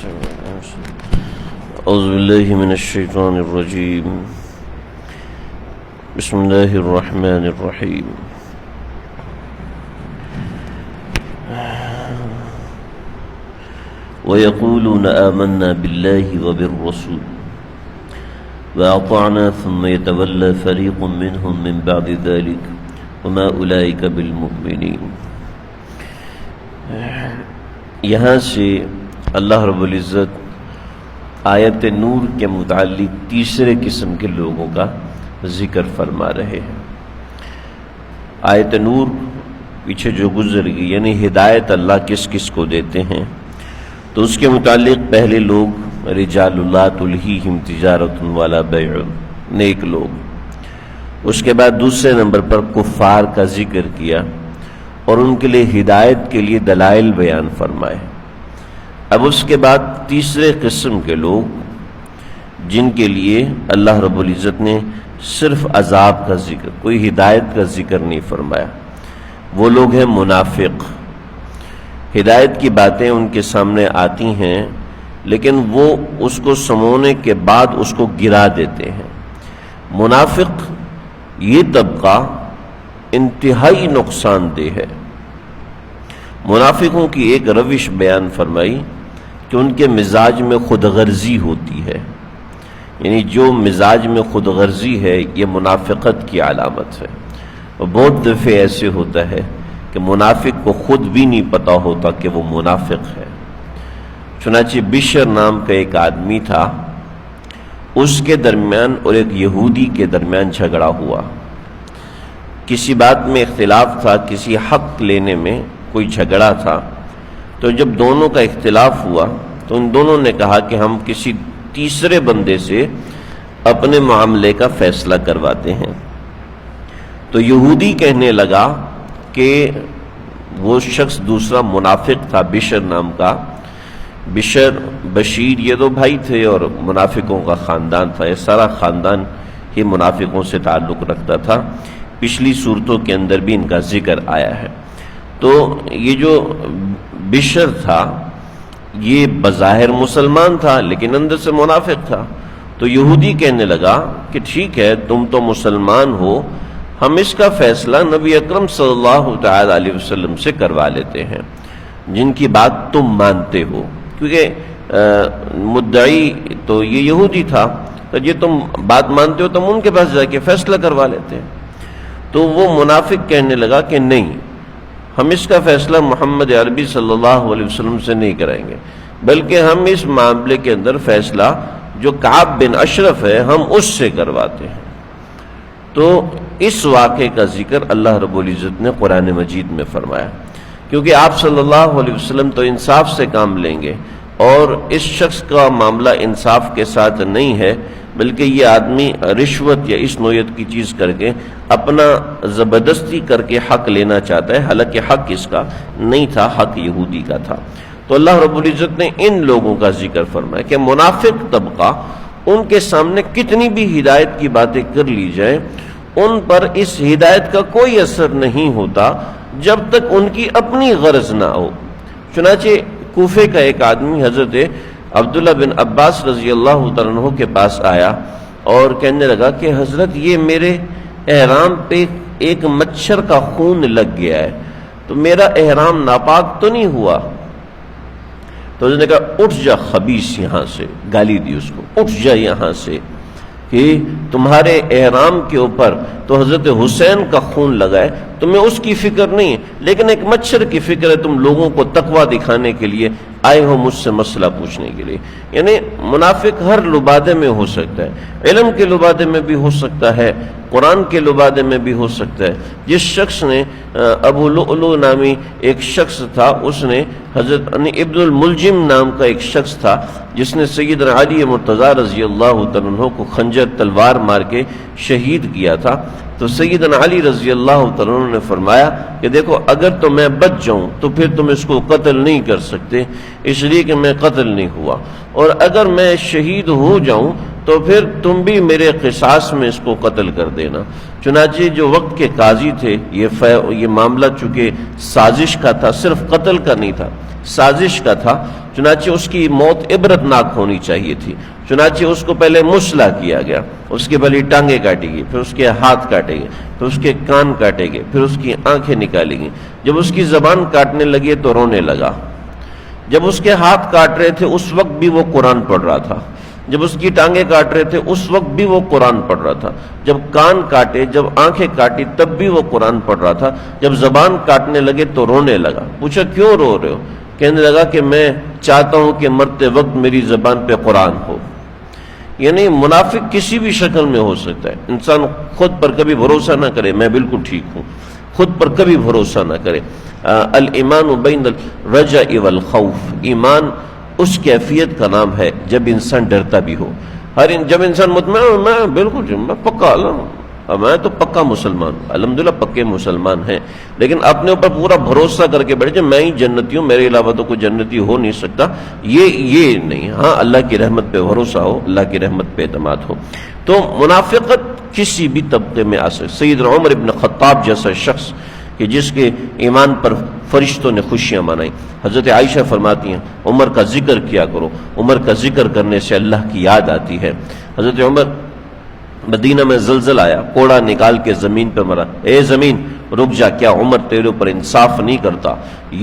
أعوذ بالله من الشيطان الرجيم بسم الله الرحمن الرحيم ويقولون آمنا بالله وبالرسول وأطعنا ثم يتولى فريق منهم من بعد ذلك وما أولئك بالمؤمنين. یہاں سے اللہ رب العزت آیت نور کے متعلق تیسرے قسم کے لوگوں کا ذکر فرما رہے ہیں. آیت نور پیچھے جو گزر گئی یعنی ہدایت اللہ کس کس کو دیتے ہیں، تو اس کے متعلق پہلے لوگ رجال لا تلہیہم تجارت ولا بیع، نیک لوگ. اس کے بعد دوسرے نمبر پر کفار کا ذکر کیا اور ان کے لیے ہدایت کے لیے دلائل بیان فرمائے. اب اس کے بعد تیسرے قسم کے لوگ جن کے لیے اللہ رب العزت نے صرف عذاب کا ذکر، کوئی ہدایت کا ذکر نہیں فرمایا، وہ لوگ ہیں منافق. ہدایت کی باتیں ان کے سامنے آتی ہیں لیکن وہ اس کو سمونے کے بعد اس کو گرا دیتے ہیں. منافق یہ طبقہ انتہائی نقصان دہ ہے. منافقوں کی ایک روش بیان فرمائی کہ ان کے مزاج میں خود غرضی ہوتی ہے، یعنی جو مزاج میں خود غرضی ہے یہ منافقت کی علامت ہے. اور بہت دفعہ ایسے ہوتا ہے کہ منافق کو خود بھی نہیں پتا ہوتا کہ وہ منافق ہے. چنانچہ بشر نام کا ایک آدمی تھا، اس کے درمیان اور ایک یہودی کے درمیان جھگڑا ہوا. کسی بات میں اختلاف تھا، کسی حق لینے میں کوئی جھگڑا تھا. تو جب دونوں کا اختلاف ہوا تو ان دونوں نے کہا کہ ہم کسی تیسرے بندے سے اپنے معاملے کا فیصلہ کرواتے ہیں. تو یہودی کہنے لگا کہ وہ شخص دوسرا منافق تھا بشر نام کا. بشر بشیر یہ دو بھائی تھے اور منافقوں کا خاندان تھا، یہ سارا خاندان ہی منافقوں سے تعلق رکھتا تھا. پچھلی صورتوں کے اندر بھی ان کا ذکر آیا ہے. تو یہ جو بشر تھا یہ بظاہر مسلمان تھا لیکن اندر سے منافق تھا. تو یہودی کہنے لگا کہ ٹھیک ہے تم تو مسلمان ہو، ہم اس کا فیصلہ نبی اکرم صلی اللہ تعالی علیہ وسلم سے کروا لیتے ہیں جن کی بات تم مانتے ہو. کیونکہ مدعی تو یہ یہودی تھا، تو یہ تم بات مانتے ہو تم ان کے پاس جا کے فیصلہ کروا لیتے ہیں. تو وہ منافق کہنے لگا کہ نہیں، ہم اس کا فیصلہ محمد عربی صلی اللہ علیہ وسلم سے نہیں کریں گے، بلکہ ہم اس معاملے کے اندر فیصلہ جو کعب بن اشرف ہے ہم اس سے کرواتے ہیں. تو اس واقعے کا ذکر اللہ رب العزت نے قرآن مجید میں فرمایا، کیونکہ آپ صلی اللہ علیہ وسلم تو انصاف سے کام لیں گے اور اس شخص کا معاملہ انصاف کے ساتھ نہیں ہے، بلکہ یہ آدمی رشوت یا اس نوعیت کی چیز کر کے اپنا زبردستی کر کے حق لینا چاہتا ہے، حالانکہ حق اس کا نہیں تھا، حق یہودی کا تھا. تو اللہ رب العزت نے ان لوگوں کا ذکر فرمایا کہ منافق طبقہ، ان کے سامنے کتنی بھی ہدایت کی باتیں کر لی جائیں ان پر اس ہدایت کا کوئی اثر نہیں ہوتا جب تک ان کی اپنی غرض نہ ہو. چنانچہ کوفے کا ایک آدمی حضرت عبداللہ بن عباس رضی اللہ تعالیٰ عنہ کے پاس آیا اور کہنے لگا کہ حضرت یہ میرے احرام پہ ایک مچھر کا خون لگ گیا ہے، تو میرا احرام ناپاک تو نہیں ہوا؟ تو اس نے کہا اٹھ جا خبیث یہاں سے، گالی دی اس کو، اٹھ جا یہاں سے کہ تمہارے احرام کے اوپر تو حضرت حسین کا خون لگا ہے، تمہیں اس کی فکر نہیں ہے لیکن ایک مچھر کی فکر ہے، تم لوگوں کو تقویٰ دکھانے کے لیے آئے ہو مجھ سے مسئلہ پوچھنے کے لیے. یعنی منافق ہر لبادے میں ہو سکتا ہے، علم کے لبادے میں بھی ہو سکتا ہے، قرآن کے لبادے میں بھی ہو سکتا ہے. جس شخص نے ابو لؤلؤ نامی ایک شخص تھا، اس نے حضرت ابن الملجم نام کا ایک شخص تھا جس نے سیدنا علی مرتضیٰ رضی اللہ عنہ کو خنجر تلوار مار کے شہید کیا تھا. تو سیدنا علی رضی اللہ تعالیٰ عنہ نے فرمایا کہ دیکھو اگر تو میں بچ جاؤں تو پھر تم اس کو قتل نہیں کر سکتے، اس لیے کہ میں قتل نہیں ہوا، اور اگر میں شہید ہو جاؤں تو پھر تم بھی میرے قصاص میں اس کو قتل کر دینا۔ چنانچہ جو وقت کے قاضی تھے، یہ معاملہ چونکہ سازش کا تھا، صرف قتل کا نہیں تھا، سازش کا تھا، چنانچہ اس کی موت عبرتناک ہونی چاہیے تھی۔ چنانچہ اس کو پہلے مسلح کیا گیا، اس کے پہلے ٹانگیں کاٹی گئی، پھر اس کے ہاتھ کاٹے گئے، پھر اس کے کان کاٹے گئے، پھر اس کی آنکھیں نکالی گئیں۔ جب اس کی زبان کاٹنے لگی تو رونے لگا۔ جب اس کے ہاتھ کاٹ رہے تھے اس وقت بھی وہ قرآن پڑھ رہا تھا، جب اس کی ٹانگیں کاٹ رہے تھے اس وقت بھی وہ قرآن پڑھ رہا تھا، جب کان کاٹے، جب آنکھیں کاٹی تب بھی وہ قرآن پڑھ رہا تھا، جب زبان کاٹنے لگے تو رونے لگا۔ پوچھا کیوں رو رہے ہو؟ کہنے لگا کہ میں چاہتا ہوں کہ مرتے وقت میری زبان پہ قرآن ہو۔ یعنی منافق کسی بھی شکل میں ہو سکتا ہے۔ انسان خود پر کبھی بھروسہ نہ کرے میں بالکل ٹھیک ہوں، خود پر کبھی بھروسہ نہ کرے۔ الایمان بین الرجاء والخوف، ایمان اس کیفیت کا نام ہے جب انسان ڈرتا بھی ہو۔ جب انسان مطمئن میں بالکل میں پکا، میں تو پکا مسلمان ہوں، الحمدللہ پکے مسلمان ہیں، لیکن اپنے اوپر پورا بھروسہ کر کے بیٹھے میں ہی جنتی ہوں، میرے علاوہ تو کوئی جنتی ہو نہیں سکتا، یہ نہیں۔ ہاں اللہ کی رحمت پہ بھروسہ ہو، اللہ کی رحمت پہ اعتماد ہو۔ تو منافقت کسی بھی طبقے میں آ سکتی۔ سیدنا عمر ابن خطاب جیسا شخص کہ جس کے ایمان پر فرشتوں نے خوشیاں منائی، حضرت عائشہ فرماتی ہیں عمر کا ذکر کیا کرو، عمر کا ذکر کرنے سے اللہ کی یاد آتی ہے۔ حضرت عمر، مدینہ میں زلزل آیا، کوڑا نکال کے زمین پہ مرا، اے زمین رک جا، کیا عمر تیرے اوپر انصاف نہیں کرتا؟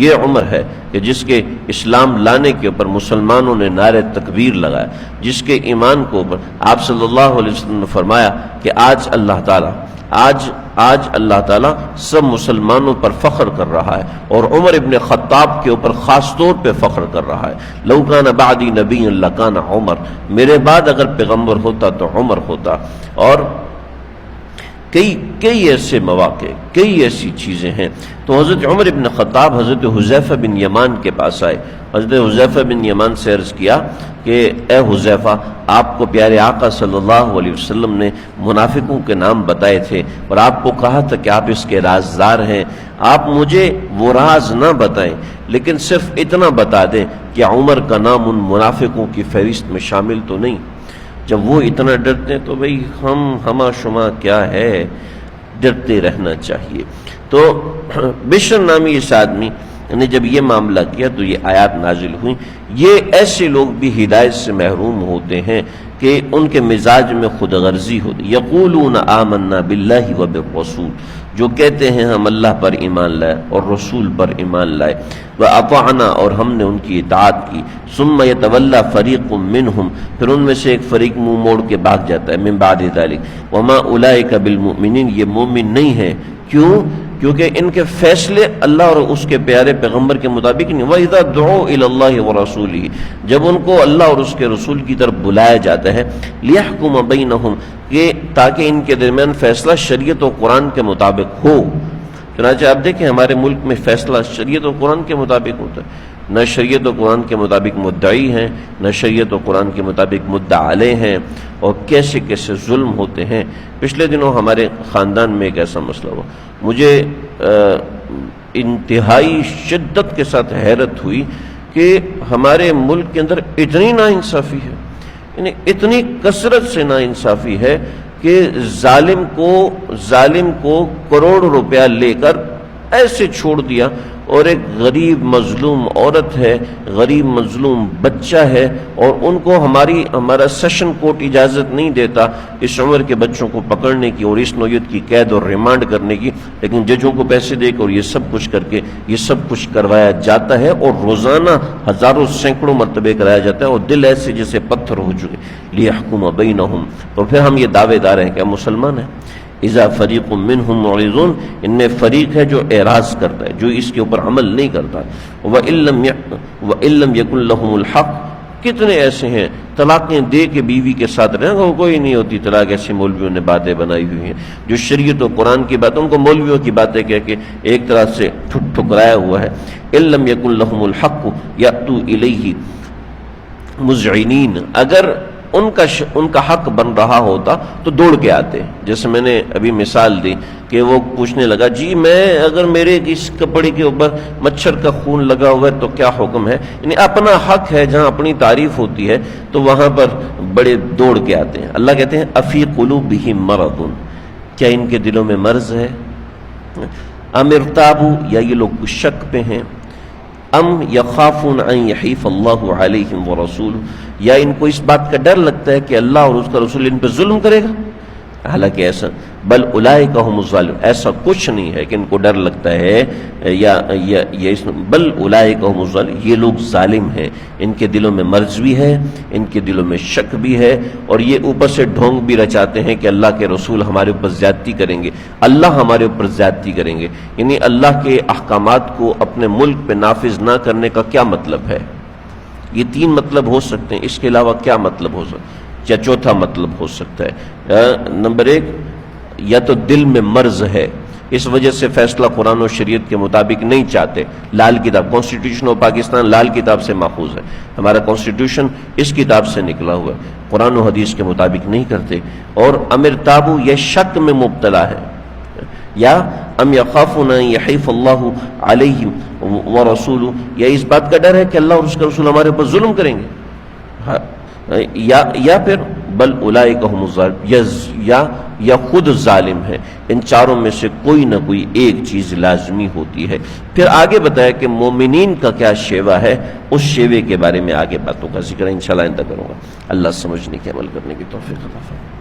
یہ عمر ہے کہ جس کے اسلام لانے کے اوپر مسلمانوں نے نعرہ تکبیر لگایا، جس کے ایمان کو اوپر آپ صلی اللہ علیہ وسلم نے فرمایا کہ آج اللہ تعالیٰ سب مسلمانوں پر فخر کر رہا ہے، اور عمر ابن خطاب کے اوپر خاص طور پہ فخر کر رہا ہے۔ لو کان بعدی نبی لکان عمر، میرے بعد اگر پیغمبر ہوتا تو عمر ہوتا۔ اور کئی ایسے مواقع، کئی ایسی چیزیں ہیں۔ تو حضرت عمر ابن خطاب حضرت حذیفہ بن یمان کے پاس آئے، حضرت حذیفہ بن یمان سے عرض کیا کہ اے حذیفہ، آپ کو پیارے آقا صلی اللہ علیہ وسلم نے منافقوں کے نام بتائے تھے اور آپ کو کہا تھا کہ آپ اس کے رازدار ہیں، آپ مجھے وہ راز نہ بتائیں لیکن صرف اتنا بتا دیں کہ عمر کا نام ان منافقوں کی فہرست میں شامل تو نہیں۔ جب وہ اتنا ڈرتے ہیں تو بھئی ہما شما کیا ہے، ڈرتے رہنا چاہیے۔ تو بشر نامی اس آدمی نے جب یہ معاملہ کیا تو یہ آیات نازل ہوئی۔ یہ ایسے لوگ بھی ہدایت سے محروم ہوتے ہیں کہ ان کے مزاج میں خود غرضی ہوتی۔ یقولون آمنا باللہ وبالرسول، جو کہتے ہیں ہم اللہ پر ایمان لائے اور رسول پر ایمان لائے، وَأَطَعْنَا، اور ہم نے ان کی اطاعت کی، ثُمَّ يَتَوَلَّى فَرِيقٌ مِّنْهُمْ، پھر ان میں سے ایک فریق منہ موڑ کے بھاگ جاتا ہے، مِن بَعْدِ ذَلِكَ وَمَا أُولَئِكَ بِالْمُؤْمِنِينَ، یہ مومن نہیں ہیں۔ کیوں؟ کیونکہ ان کے فیصلے اللہ اور اس کے پیارے پیغمبر کے مطابق نہیں۔ وَإِذَا دُعُوا إِلَى اللَّهِ وَرَسُولِهِ، جب ان کو اللہ اور اس کے رسول کی طرف بلایا جاتا ہے، لِيَحْكُمَ بَيْنَهُمْ، کہ تاکہ ان کے درمیان فیصلہ شریعت و قرآن کے مطابق ہو۔ چنانچہ آپ دیکھیں ہمارے ملک میں فیصلہ شریعت و قرآن کے مطابق ہوتا ہے، نہ شریعت و قرآن کے مطابق مدعی ہیں، نہ شریعت و قرآن کے مطابق مدعا علیہ ہیں، اور کیسے کیسے ظلم ہوتے ہیں۔ پچھلے دنوں ہمارے خاندان میں ایک ایسا مسئلہ ہوا، مجھے انتہائی شدت کے ساتھ حیرت ہوئی کہ ہمارے ملک کے اندر اتنی ناانصافی ہے، یعنی اتنی کثرت سے ناانصافی ہے کہ ظالم کو کروڑ روپیہ لے کر ایسے چھوڑ دیا، اور ایک غریب مظلوم عورت ہے، غریب مظلوم بچہ ہے، اور ان کو ہمارا سیشن کورٹ اجازت نہیں دیتا اس عمر کے بچوں کو پکڑنے کی اور اس نوعیت کی قید اور ریمانڈ کرنے کی، لیکن ججوں کو پیسے دے کر اور یہ سب کچھ کر کے یہ سب کچھ کروایا جاتا ہے، اور روزانہ ہزاروں سینکڑوں مرتبے کرایا جاتا ہے، اور دل ایسے جیسے پتھر ہو چکے۔ لیحکم بینہم، تو پھر ہم یہ دعوے دار ہیں کہ ہم مسلمان ہیں۔ اذا فریق منہم معرضون، ان میں فریق ہے جو اعراض کرتا ہے، جو اس کے اوپر عمل نہیں کرتا۔ وَإِن لَّمْ يَكُن لَّهُمُ الْحَقُّ، کتنے ایسے ہیں طلاقیں دے کے بیوی کے ساتھ رہنا کوئی نہیں ہوتی طلاق، ایسے مولویوں نے باتیں بنائی ہوئی ہیں جو شریعت و قرآن کی باتیں ان کو مولویوں کی باتیں کہہ کے ایک طرح سے ٹھکرایا ہوا ہے۔ إِن لَّمْ يَكُن لَّهُمُ الْحَقُّ يَأْتُوا إِلَيْهِ مُذْعِنِينَ، اگر ان کا حق بن رہا ہوتا تو دوڑ کے آتے. جیسے میں نے ابھی مثال دی کہ وہ پوچھنے لگا جی میں اگر میرے اس کپڑے کے اوپر مچھر کا خون لگا ہوا ہے تو کیا حکم ہے. یعنی اپنا حق ہے، جہاں اپنی تعریف ہوتی ہے تو وہاں پر بڑے دوڑ کے آتے ہیں. اللہ کہتے ہیں افی قلوبہم مرض، کیا ان کے دلوں میں مرض ہے؟ ام ارتابوا، یا یہ لوگ شک پہ ہیں. ام یخافون ان یحیف اللہ علیہم ورسولہ، یا ان کو اس بات کا ڈر لگتا ہے کہ اللہ اور اس کا رسول ان پہ ظلم کرے گا. حالانکہ ایسا بل اولئک هم الظالمون، ایسا کچھ نہیں ہے کہ ان کو ڈر لگتا ہے بل اولئک هم الظالمون، یہ لوگ ظالم ہیں. ان کے دلوں میں مرض بھی ہے، ان کے دلوں میں شک بھی ہے، اور یہ اوپر سے ڈھونگ بھی رچاتے ہیں کہ اللہ کے رسول ہمارے اوپر زیادتی کریں گے، اللہ ہمارے اوپر زیادتی کریں گے. یعنی اللہ کے احکامات کو اپنے ملک پہ نافذ نہ کرنے کا کیا مطلب ہے؟ یہ تین مطلب ہو سکتے ہیں، اس کے علاوہ کیا مطلب ہو سکتا ہے؟ یا چوتھا مطلب ہو سکتا ہے نمبر ایک، یا تو دل میں مرض ہے، اس وجہ سے فیصلہ قرآن و شریعت کے مطابق نہیں چاہتے. لال کتاب، کانسٹیٹیوشن آف پاکستان لال کتاب سے ماخوذ ہے، ہمارا کانسٹیٹیوشن اس کتاب سے نکلا ہوا ہے، قرآن و حدیث کے مطابق نہیں کرتے. اور امر تابو، یہ شک میں مبتلا ہے. یا ام یخافون ان یحیف اللہ علیہم ورسولہ، یا اس بات کا ڈر ہے کہ اللہ اور اس کا رسول ہمارے اوپر ظلم کریں گے. یا پھر بل اولئک هم الظالمون، یا خود ظالم ہے. ان چاروں میں سے کوئی نہ کوئی ایک چیز لازمی ہوتی ہے. پھر آگے بتایا کہ مومنین کا کیا شیوہ ہے، اس شیوے کے بارے میں آگے باتوں کا ذکر انشاءاللہ آئندہ کروں گا. اللہ سمجھنے کے عمل کرنے کی توفیق عطا فرمائے.